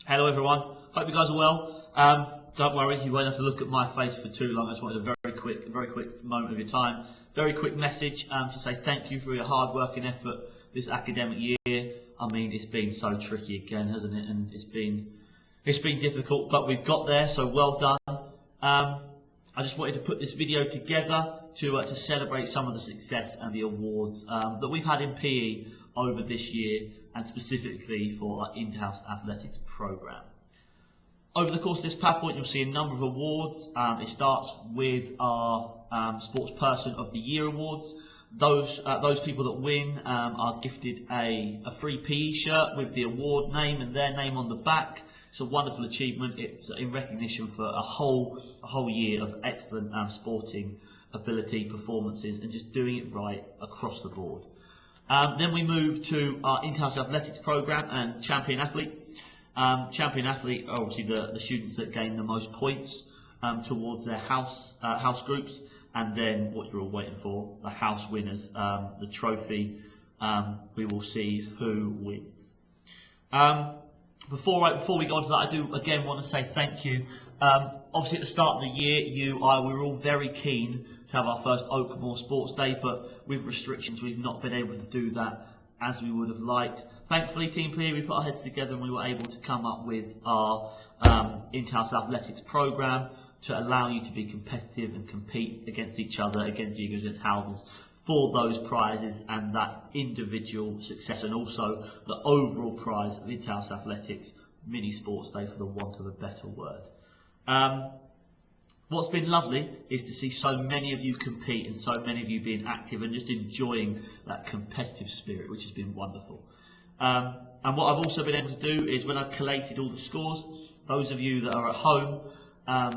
Hello everyone, hope you guys are well. Don't worry, you won't have to look at my face for too long. I just wanted a very quick moment of your time. Very quick message to say thank you for your hard work and effort this academic year. I mean, it's been so tricky again, hasn't it? And it's been difficult, but we've got there, so well done. I just wanted to put this video together to celebrate some of the success and the awards that we've had in PE over this year, and specifically for our in-house athletics program. Over the course of this PowerPoint, you'll see a number of awards. It starts with our Sports Person of the Year awards. Those people that win are gifted a free PE shirt with the award name and their name on the back. It's a wonderful achievement. It's in recognition for a whole year of excellent sporting ability, performances, and just doing it right across the board. Then we move to our in-house athletics program and champion athlete. Champion athlete are obviously the students that gain the most points towards their house groups, and then what you're all waiting for, the house winners, the trophy. We will see who wins. Before we go on to that, I do again want to say thank you. Obviously at the start of the year, we were all very keen to have our first Oakmoor Sports Day, but with restrictions we've not been able to do that as we would have liked. Thankfully, Team PE, we put our heads together and we were able to come up with our in-house athletics program to allow you to be competitive and compete against each other, against you, against houses, for those prizes and that individual success, and also the overall prize of in-house athletics mini sports day, for the want of a better word. What's been lovely is to see so many of you compete and so many of you being active and just enjoying that competitive spirit, which has been wonderful. And what I've also been able to do is, when I've collated all the scores, those of you that are at home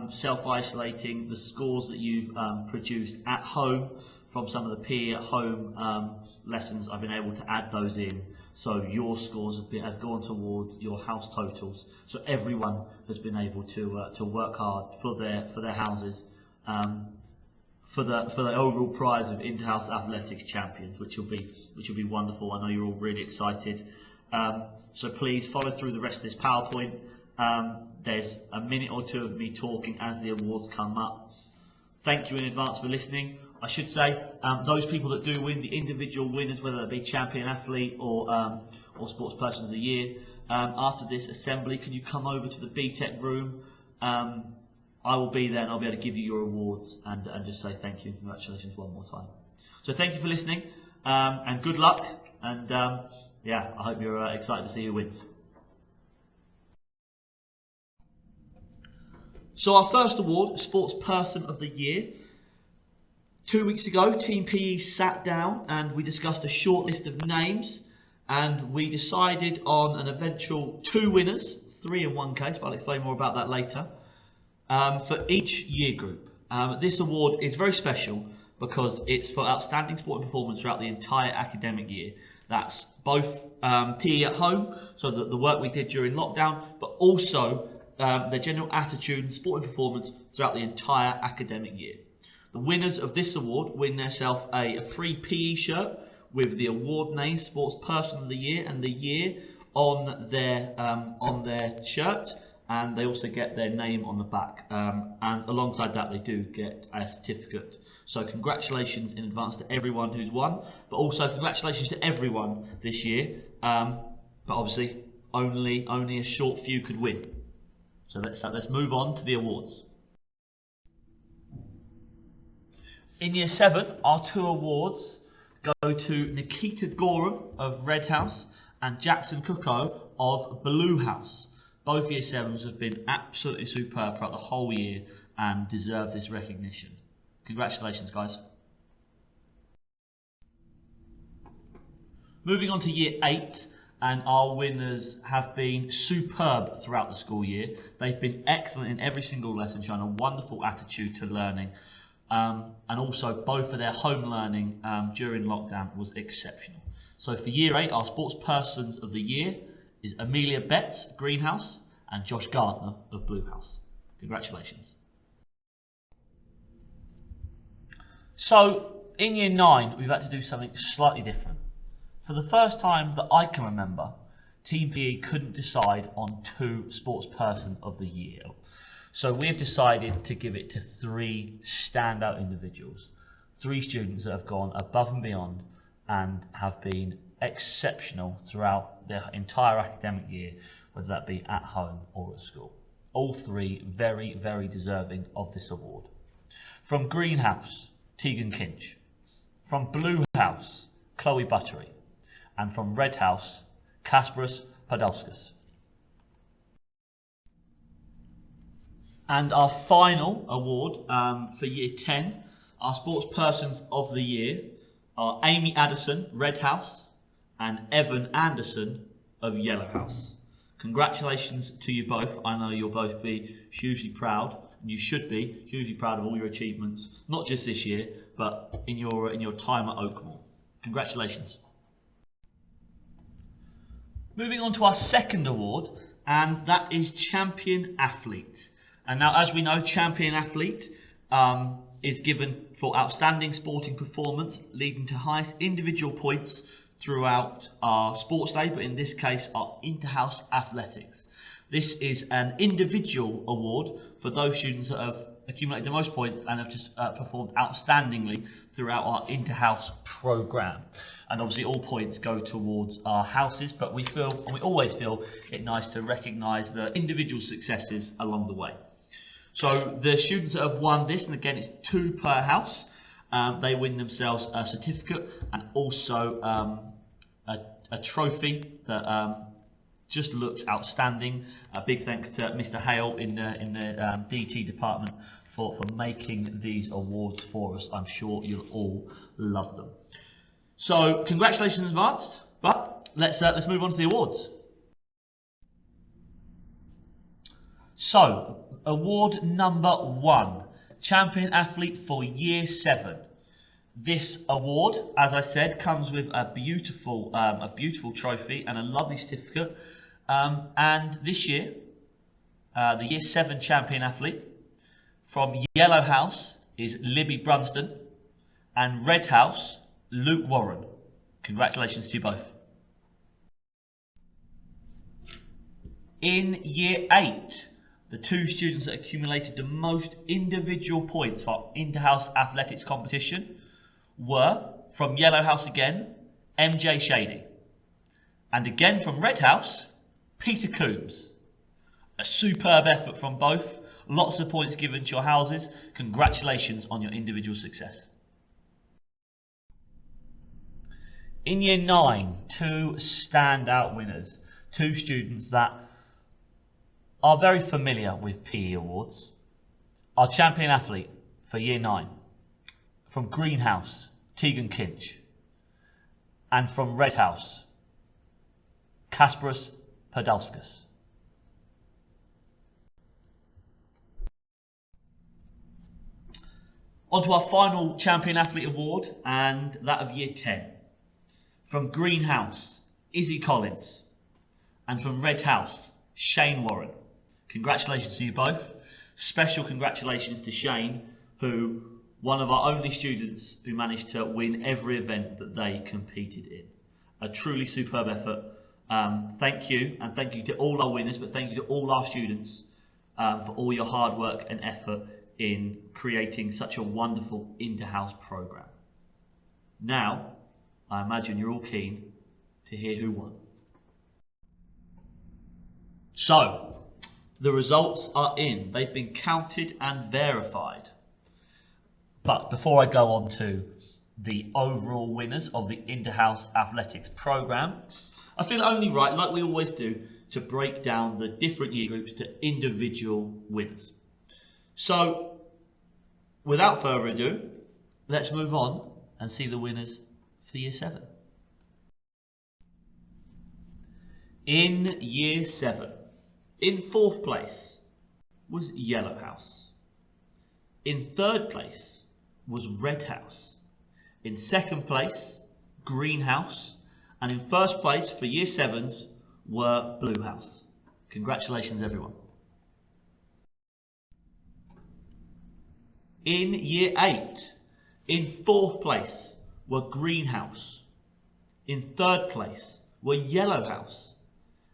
self-isolating, the scores that you've produced at home from some of the PE at home lessons, I've been able to add those in, so your scores have gone towards your house totals. So everyone has been able to work hard for their houses, for the overall prize of in-house athletics champions, which will be wonderful. I know you're all really excited. So please follow through the rest of this PowerPoint. There's a minute or two of me talking as the awards come up. Thank you in advance for listening. I should say, those people that do win, the individual winners, whether it be champion athlete or sports person of the year, after this assembly, can you come over to the BTEC room? I will be there and I'll be able to give you your awards and just say thank you and congratulations one more time. So thank you for listening and good luck, and yeah, I hope you're excited to see who wins. So our first award, Sports Person of the Year. 2 weeks ago, Team PE sat down and we discussed a short list of names, and we decided on an eventual 2 winners, 3 in one case, but I'll explain more about that later, for each year group. This award is very special because it's for outstanding sporting performance throughout the entire academic year. That's both PE at home, so that the work we did during lockdown, but also their general attitude and sporting performance throughout the entire academic year. The winners of this award win themselves a free PE shirt with the award name, Sports Person of the Year, and the year on their shirt, and they also get their name on the back. And alongside that, they do get a certificate. So congratulations in advance to everyone who's won, but also congratulations to everyone this year. But obviously, only a short few could win. So let's move on to the awards. In Year 7, our 2 awards go to Nikita Gorham of Red House and Jackson Cookoe of Blue House. Both Year 7s have been absolutely superb throughout the whole year and deserve this recognition. Congratulations, guys. Moving on to Year 8, and our winners have been superb throughout the school year. They've been excellent in every single lesson, showing a wonderful attitude to learning. And also both of their home learning during lockdown was exceptional. So for Year 8, our Sports Persons of the Year is Amelia Betts, Greenhouse, and Josh Gardner of Blue House. Congratulations. So in Year 9, we've had to do something slightly different. For the first time that I can remember, Team PE couldn't decide on 2 Sports Person of the Year. So we've decided to give it to 3 standout individuals, 3 students that have gone above and beyond and have been exceptional throughout their entire academic year, whether that be at home or at school. All 3 very, very deserving of this award. From Greenhouse, Tegan Kinch. From Blue House, Chloe Buttery. And from Red House, Kasparas Podolskas. And our final award for Year 10, our Sports Persons of the Year, are Amy Addison, Red House, and Evan Anderson of Yellow House. Congratulations to you both. I know you'll both be hugely proud, and you should be hugely proud of all your achievements, not just this year, but in your time at Oakmoor. Congratulations. Moving on to our second award, and that is Champion Athlete. And now, as we know, Champion Athlete is given for outstanding sporting performance, leading to highest individual points throughout our sports day, but in this case, our inter-house athletics. This is an individual award for those students that have accumulated the most points and have just performed outstandingly throughout our inter-house programme. And obviously all points go towards our houses, but we always feel it nice to recognise the individual successes along the way. So the students that have won this, and again it's 2 per house, they win themselves a certificate and also a trophy that just looks outstanding. A big thanks to Mr. Hale in the DT department for making these awards for us. I'm sure you'll all love them. So congratulations in advance, but let's move on to the awards. So, award number 1, Champion Athlete for Year 7. This award, as I said, comes with a beautiful trophy and a lovely certificate. And this year, the Year 7 Champion Athlete from Yellow House is Libby Brunston, and Red House, Luke Warren. Congratulations to you both. In Year 8, the 2 students that accumulated the most individual points for our inter-house athletics competition were, from Yellow House again, MJ Shady. And again from Red House, Peter Coombs. A superb effort from both. Lots of points given to your houses. Congratulations on your individual success. In Year 9, 2 standout winners. 2 students that are very familiar with PE awards. Our Champion Athlete for Year 9, from Greenhouse, Tegan Kinch, and from Red House, Kasparas Podolskas. On to our final Champion Athlete award, and that of Year 10. From Greenhouse, Izzy Collins, and from Red House, Shane Warren. Congratulations to you both. Special congratulations to Shane, who one of our only students who managed to win every event that they competed in. A truly superb effort. Thank you, and thank you to all our winners, but thank you to all our students for all your hard work and effort in creating such a wonderful inter-house programme. Now, I imagine you're all keen to hear who won. So, the results are in. They've been counted and verified. But before I go on to the overall winners of the Inter-House Athletics programme, I feel only right, like we always do, to break down the different year groups to individual winners. So, without further ado, let's move on and see the winners for Year 7. In Year 7, in 4th place was Yellow House. In 3rd place was Red House. In 2nd place, Green House. And in 1st place for Year 7s were Blue House. Congratulations, everyone. In Year 8, in 4th place were Green House. In 3rd place were Yellow House.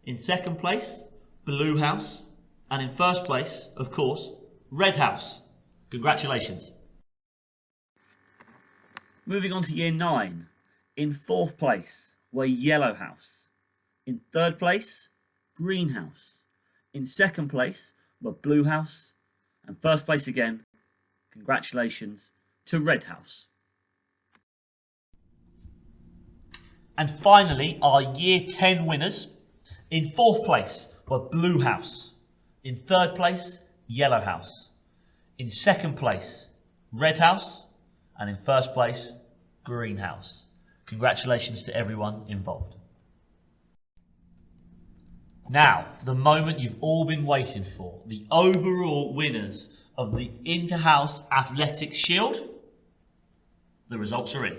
In second place, Blue House. And in first place, of course, Red House. Congratulations. Moving on to year 9. In fourth place were Yellow House. In third place, Green House. In second place were Blue House. And first place again, congratulations to Red House. And finally, our year 10 winners. In fourth place were Blue House. In third place, Yellow House. In second place, Red House. And in first place, Green House. Congratulations to everyone involved. Now, the moment you've all been waiting for, the overall winners of the Interhouse Athletics Shield. The results are in.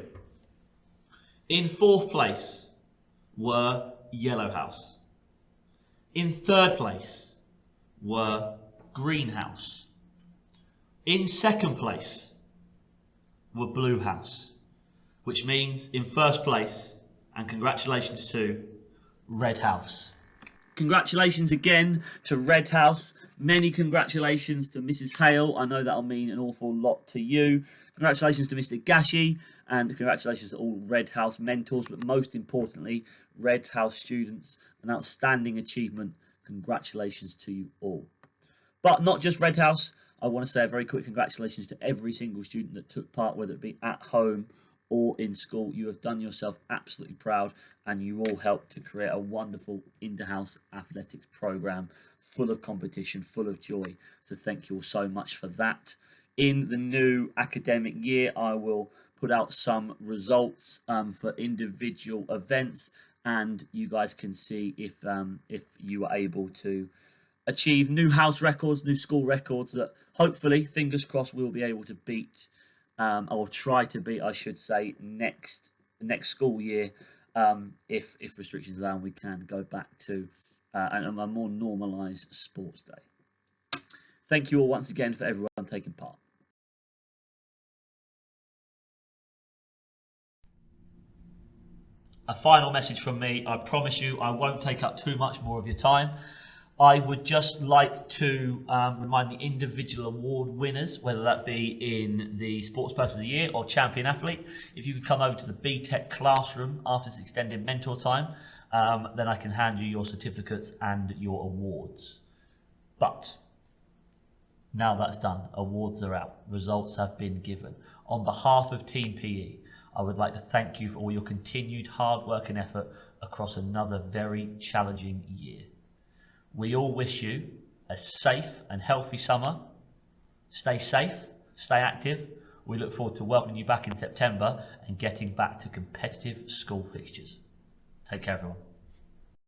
In fourth place were Yellow House. In third place were Green House. In second place were Blue House, which means in first place, and congratulations to Red House. Congratulations again to Red House. Many congratulations to Mrs. Hale. I know that'll mean an awful lot to you. Congratulations to Mr. Gashi, and congratulations to all Red House mentors, but most importantly, Red House students. An outstanding achievement. Congratulations to you all. But not just Red House. I want to say a very quick congratulations to every single student that took part, whether it be at home or in school. You have done yourself absolutely proud, and you all helped to create a wonderful Interhouse athletics program full of competition, full of joy. So thank you all so much for that. In the new academic year, I will put out some results for individual events, and you guys can see if you are able to achieve new house records, new school records that hopefully, fingers crossed, we'll be able to beat, or try to beat, I should say, next school year. If restrictions allow, we can go back to a more normalised sports day. Thank you all once again for everyone taking part. A final message from me. I promise you I won't take up too much more of your time. I would just like to remind the individual award winners, whether that be in the Sports Person of the Year or Champion Athlete, if you could come over to the BTEC classroom after this extended mentor time, then I can hand you your certificates and your awards. But now that's done, awards are out, results have been given. On behalf of Team PE, I would like to thank you for all your continued hard work and effort across another very challenging year. We all wish you a safe and healthy summer. Stay safe, stay active. We look forward to welcoming you back in September and getting back to competitive school fixtures. Take care, everyone.